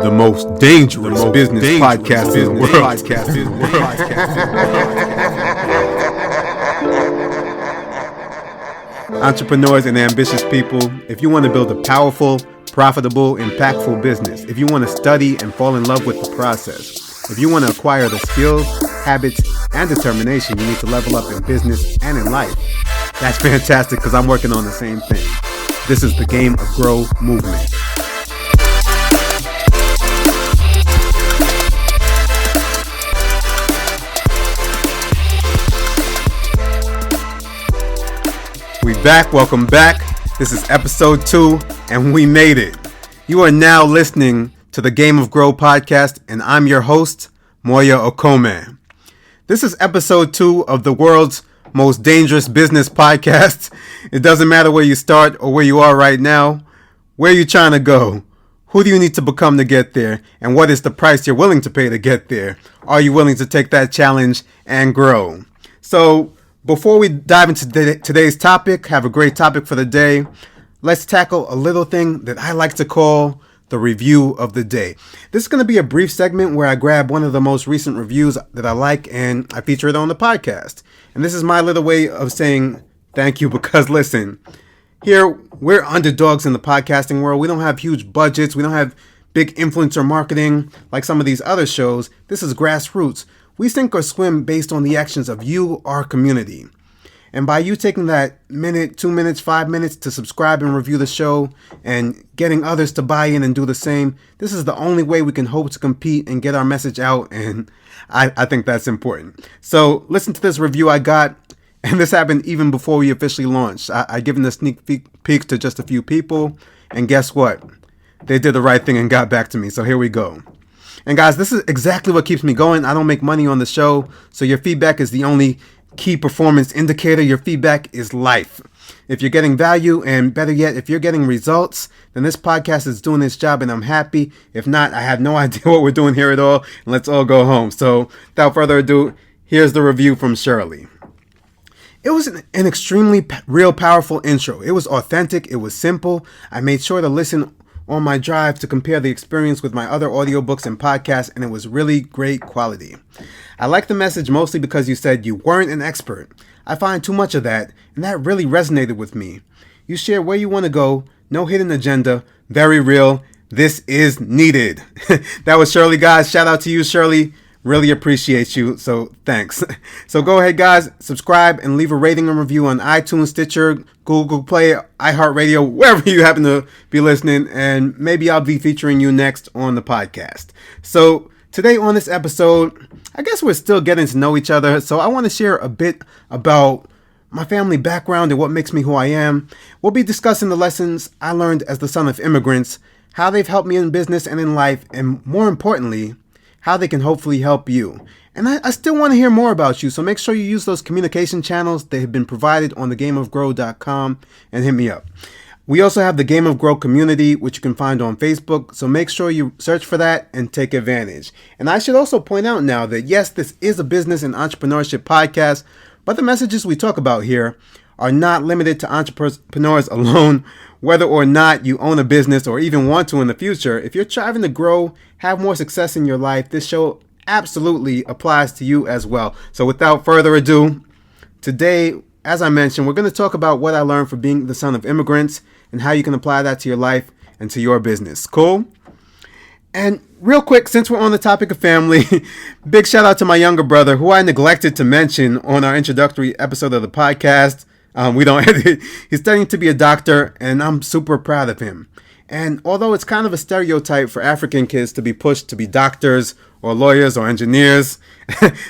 The most dangerous business podcast in the world. Entrepreneurs and ambitious people, if you want to build a powerful, profitable, impactful business, if you want to study and fall in love with the process, if you want to acquire the skills, habits, and determination you need to level up in business and in life, that's fantastic because I'm working on the same thing. This is the Game of Grow movement. We back, welcome back. This is episode 2, and we made it. You are now listening to the Game of Grow podcast, and I'm your host, Muoyo Okome. This is episode 2 of the world's most dangerous business podcast. It doesn't matter where you start or where you are right now. Where are you trying to go? Who do you need to become to get there? And what is the price you're willing to pay to get there? Are you willing to take that challenge and grow? So, before we dive into today's topic, have a great topic for the day, let's tackle a little thing that I like to call the review of the day. This is going to be a brief segment where I grab one of the most recent reviews that I like and I feature it on the podcast. And this is my little way of saying thank you because listen, here we're underdogs in the podcasting world. We don't have huge budgets. We don't have big influencer marketing like some of these other shows. This is grassroots. We sink or swim based on the actions of you, our community. And by you taking that minute, 2 minutes, 5 minutes to subscribe and review the show and getting others to buy in and do the same, this is the only way we can hope to compete and get our message out. And I think that's important. So listen to this review I got. And this happened even before we officially launched. I given the sneak peeks to just a few people. And guess what? They did the right thing and got back to me. So here we go. And guys, this is exactly what keeps me going. I don't make money on the show, so your feedback is the only key performance indicator. Your feedback is life. If you're getting value, and better yet, if you're getting results, then this podcast is doing its job and I'm happy. If not, I have no idea what we're doing here at all, and let's all go home. So without further ado, here's the review from Shirley. It was an extremely real, powerful intro. It was authentic. It was simple. I made sure to listen on my drive to compare the experience with my other audiobooks and podcasts, and it was really great quality. I like the message mostly because you said you weren't an expert. I find too much of that, and that really resonated with me. You share where you want to go, no hidden agenda, very real. This is needed. That was Shirley, guys. Shout out to you, Shirley. Really appreciate you, so thanks. So go ahead, guys, subscribe and leave a rating and review on iTunes, Stitcher, Google Play, iHeartRadio, wherever you happen to be listening, and maybe I'll be featuring you next on the podcast. So today on this episode, I guess we're still getting to know each other, so I want to share a bit about my family background and what makes me who I am. We'll be discussing the lessons I learned as the son of immigrants, how they've helped me in business and in life, and more importantly, how they can hopefully help you. And I still want to hear more about you, so make sure you use those communication channels that have been provided on thegameofgrow.com and hit me up. We also have the Game of Grow community, which you can find on Facebook, so make sure you search for that and take advantage. And I should also point out now that yes, this is a business and entrepreneurship podcast, but the messages we talk about here are not limited to entrepreneurs alone. Whether or not you own a business or even want to in the future, if you're striving to grow, have more success in your life, this show absolutely applies to you as well. So without further ado, today, as I mentioned, we're going to talk about what I learned from being the son of immigrants and how you can apply that to your life and to your business. Cool? And real quick, since we're on the topic of family, big shout out to my younger brother, who I neglected to mention on our introductory episode of the podcast. He's studying to be a doctor, and I'm super proud of him. And although it's kind of a stereotype for African kids to be pushed to be doctors or lawyers or engineers,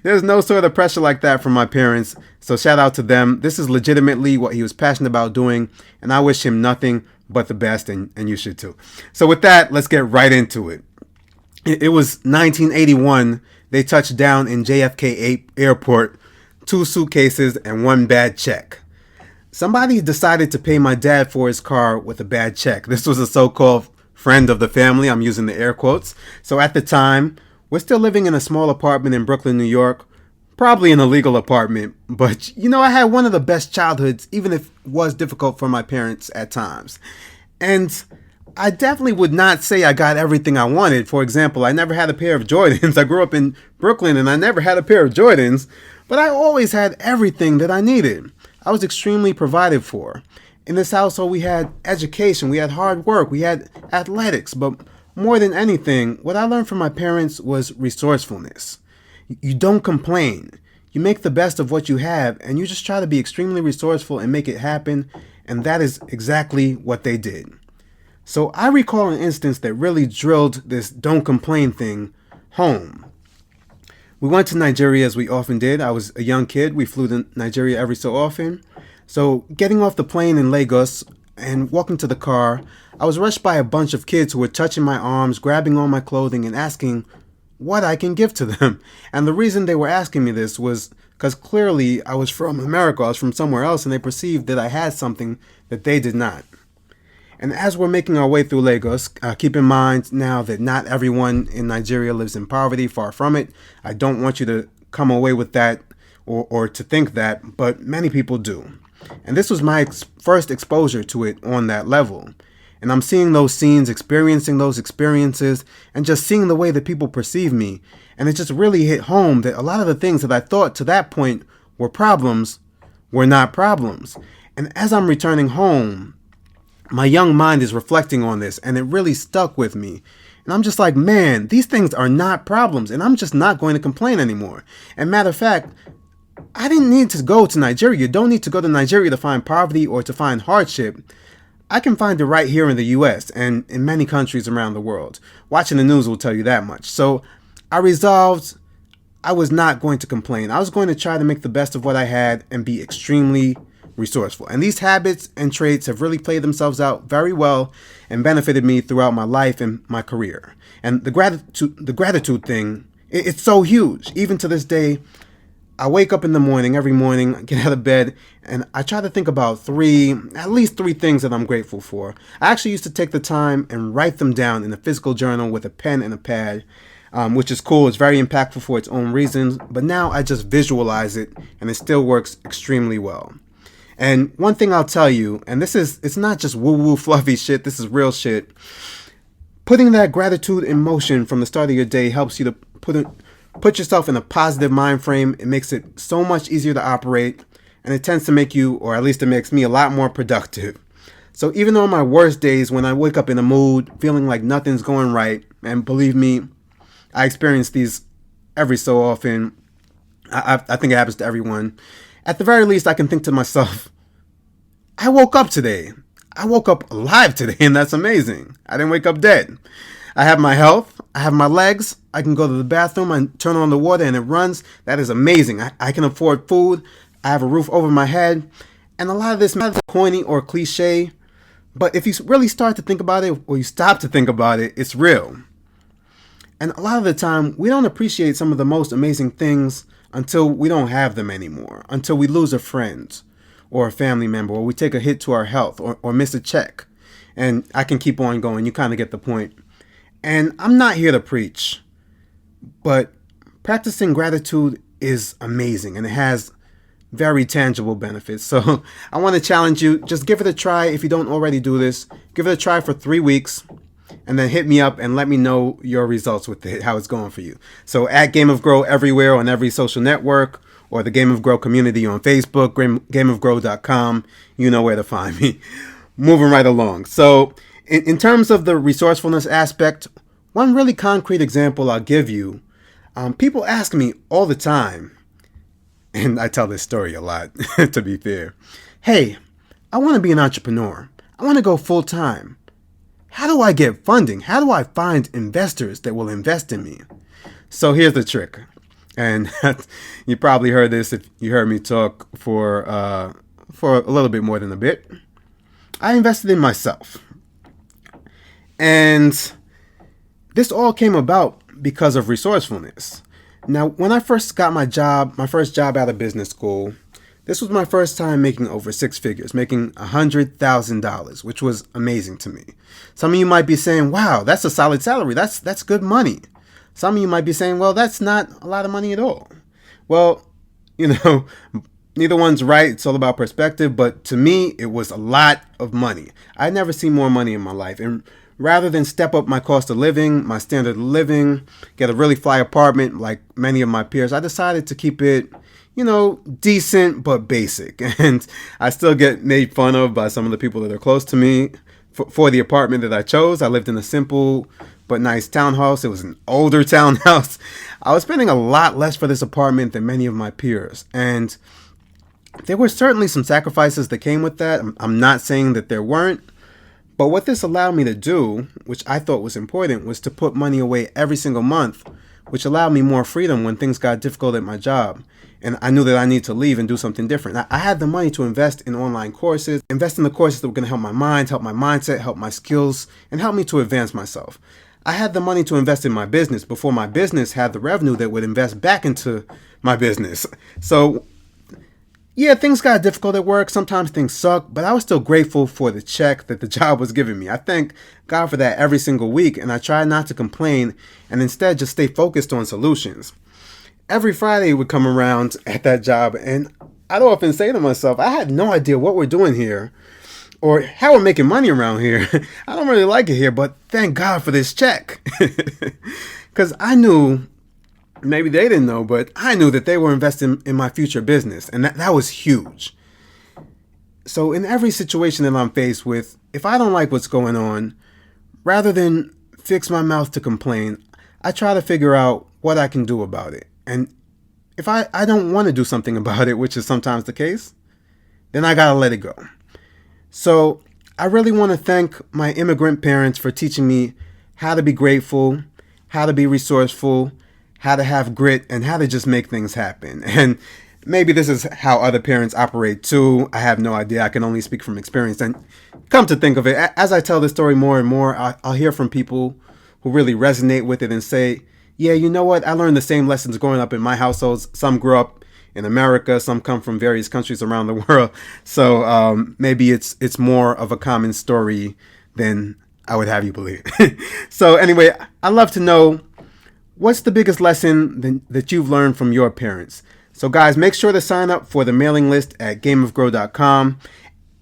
there's no sort of pressure like that from my parents. So shout out to them. This is legitimately what he was passionate about doing, and I wish him nothing but the best, and you should too. So with that, let's get right into it. It was 1981. They touched down in JFK Airport, 2 suitcases and 1 bad check. Somebody decided to pay my dad for his car with a bad check. This was a so-called friend of the family. I'm using the air quotes. So at the time, we're still living in a small apartment in Brooklyn, New York. Probably an illegal apartment. But, I had one of the best childhoods, even if it was difficult for my parents at times. And I definitely would not say I got everything I wanted. For example, I never had a pair of Jordans. I grew up in Brooklyn and I never had a pair of Jordans, but I always had everything that I needed. I was extremely provided for. In this household, we had education, we had hard work, we had athletics, but more than anything, what I learned from my parents was resourcefulness. You don't complain. You make the best of what you have, and you just try to be extremely resourceful and make it happen, and that is exactly what they did. So I recall an instance that really drilled this don't complain thing home. We went to Nigeria as we often did. I was a young kid. We flew to Nigeria every so often. So getting off the plane in Lagos and walking to the car, I was rushed by a bunch of kids who were touching my arms, grabbing all my clothing, and asking what I can give to them. And the reason they were asking me this was because clearly I was from America, I was from somewhere else, and they perceived that I had something that they did not. And as we're making our way through Lagos, keep in mind now that not everyone in Nigeria lives in poverty, far from it. I don't want you to come away with that or to think that, but many people do. And this was my first exposure to it on that level. And I'm seeing those scenes, experiencing those experiences, and just seeing the way that people perceive me. And it just really hit home that a lot of the things that I thought to that point were problems were not problems. And as I'm returning home, my young mind is reflecting on this, and it really stuck with me. And I'm just like, man, these things are not problems, and I'm just not going to complain anymore. And matter of fact, I didn't need to go to Nigeria. You don't need to go to Nigeria to find poverty or to find hardship. I can find it right here in the US and in many countries around the world. Watching the news will tell you that much. So I resolved I was not going to complain. I was going to try to make the best of what I had and be extremely resourceful. And these habits and traits have really played themselves out very well and benefited me throughout my life and my career. And the gratitude thing, it's so huge. Even to this day, I wake up in the morning, every morning, get out of bed, and I try to think about at least three things that I'm grateful for. I actually used to take the time and write them down in a physical journal with a pen and a pad, which is cool. It's very impactful for its own reasons, but now I just visualize it, and it still works extremely well. And one thing I'll tell you, and it's not just woo-woo fluffy shit, this is real shit. Putting that gratitude in motion from the start of your day helps you to put yourself in a positive mind frame. It makes it so much easier to operate, and it tends to make you, or at least it makes me, a lot more productive. So even on my worst days, when I wake up in a mood, feeling like nothing's going right, and believe me, I experience these every so often. I think it happens to everyone. At the very least, I can think to myself, I woke up today. I woke up alive today, and that's amazing. I didn't wake up dead. I have my health. I have my legs. I can go to the bathroom and turn on the water and it runs. That is amazing. I can afford food. I have a roof over my head. And a lot of this might be corny or cliche, but if you really start to think about it, or you stop to think about it, it's real. And a lot of the time, we don't appreciate some of the most amazing things until we don't have them anymore, until we lose a friend or a family member, or we take a hit to our health or miss a check. And I can keep on going. You kind of get the point. And I'm not here to preach, but practicing gratitude is amazing and it has very tangible benefits. So I want to challenge you, just give it a try. If you don't already do this, give it a try for 3 weeks and then hit me up and let me know your results with it, how it's going for you. So at Game of Grow everywhere on every social network, or the Game of Grow community on Facebook, gameofgrow.com, you know where to find me. Moving right along. So in terms of the resourcefulness aspect, one really concrete example I'll give you, people ask me all the time, and I tell this story a lot, to be fair. Hey, I want to be an entrepreneur. I want to go full time. How do I get funding? How do I find investors that will invest in me? So here's the trick. And you probably heard this if you heard me talk for a little bit more than a bit. I invested in myself. And this all came about because of resourcefulness. Now, when I first got my first job out of business school, this was my first time making over 6 figures, making $100,000, which was amazing to me. Some of you might be saying, wow, that's a solid salary. That's good money. Some of you might be saying, well, that's not a lot of money at all. Well, neither one's right. It's all about perspective. But to me, it was a lot of money. I'd never seen more money in my life. And rather than step up my cost of living, my standard of living, get a really fly apartment like many of my peers, I decided to keep it, decent but basic. And I still get made fun of by some of the people that are close to me for the apartment that I chose. I lived in a simple but nice townhouse. It was an older townhouse. I was spending a lot less for this apartment than many of my peers. And there were certainly some sacrifices that came with that. I'm not saying that there weren't. But what this allowed me to do, which I thought was important, was to put money away every single month, which allowed me more freedom when things got difficult at my job. And I knew that I needed to leave and do something different. I had the money to invest in online courses, invest in the courses that were going to help my mind, help my mindset, help my skills, and help me to advance myself. I had the money to invest in my business before my business had the revenue that would invest back into my business. So, yeah, things got difficult at work. Sometimes things suck, but I was still grateful for the check that the job was giving me. I thank God for that every single week, and I try not to complain and instead just stay focused on solutions. Every Friday would come around at that job, and I'd often say to myself, I had no idea what we're doing here or how we're making money around here. I don't really like it here, but thank God for this check. Because I knew, maybe they didn't know, but I knew that they were investing in my future business, and that was huge. So in every situation that I'm faced with, if I don't like what's going on, rather than fix my mouth to complain, I try to figure out what I can do about it. And if I don't want to do something about it, which is sometimes the case, then I gotta let it go. So I really want to thank my immigrant parents for teaching me how to be grateful, how to be resourceful, how to have grit, and how to just make things happen. And maybe this is how other parents operate too. I have no idea. I can only speak from experience. And come to think of it, as I tell this story more and more, I'll hear from people who really resonate with it and say, yeah, you know what? I learned the same lessons growing up in my households. Some grew up in America. Some come from various countries around the world. So maybe it's more of a common story than I would have you believe. So anyway, I'd love to know, what's the biggest lesson that you've learned from your parents? So guys, make sure to sign up for the mailing list at gameofgrow.com.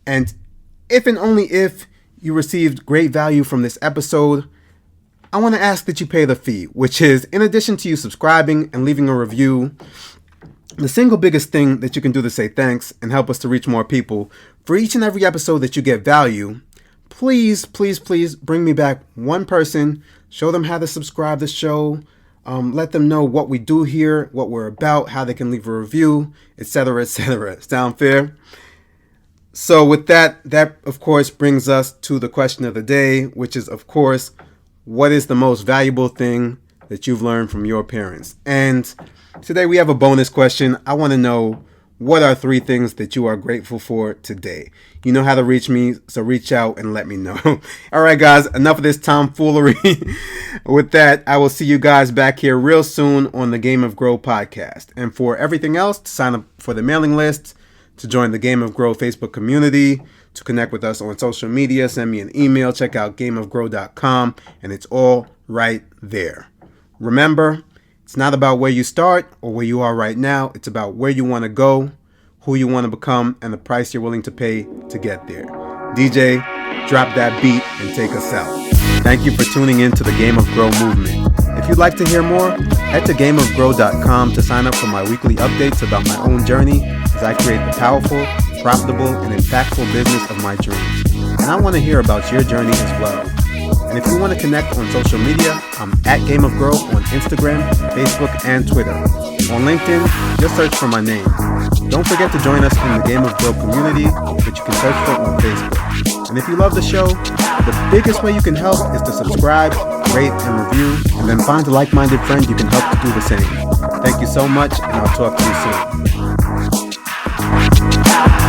And if and only if you received great value from this episode, I want to ask that you pay the fee, which is, in addition to you subscribing and leaving a review, the single biggest thing that you can do to say thanks and help us to reach more people. For each and every episode that you get value, please, please, please bring me back one person, show them how to subscribe to the show, let them know what we do here, what we're about, how they can leave a review, etc., etc. Sound fair? So with that of course brings us to the question of the day, which is, of course, what is the most valuable thing that you've learned from your parents? And today we have a bonus question. I want to know, what are 3 things that you are grateful for today? You know how to reach me, so reach out and let me know. All right, guys, enough of this tomfoolery. With that, I will see you guys back here real soon on the Game of Grow podcast. And for everything else, to sign up for the mailing list, to join the Game of Grow Facebook community, to connect with us on social media, send me an email, check out gameofgrow.com, and it's all right there. Remember, it's not about where you start or where you are right now. It's about where you want to go, who you want to become, and the price you're willing to pay to get there. DJ, drop that beat and take us out. Thank you for tuning in to the Game of Grow movement. If you'd like to hear more, head to gameofgrow.com to sign up for my weekly updates about my own journey as I create the powerful, profitable, and impactful business of my dreams. And I want to hear about your journey as well. And if you want to connect on social media, I'm at Game of Grow on Instagram, Facebook, and Twitter. On LinkedIn, just search for my name. Don't forget to join us in the Game of Grow community, which you can search for on Facebook. And if you love the show, the biggest way you can help is to subscribe, rate, and review, and then find a like-minded friend you can help to do the same. Thank you so much, and I'll talk to you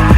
soon.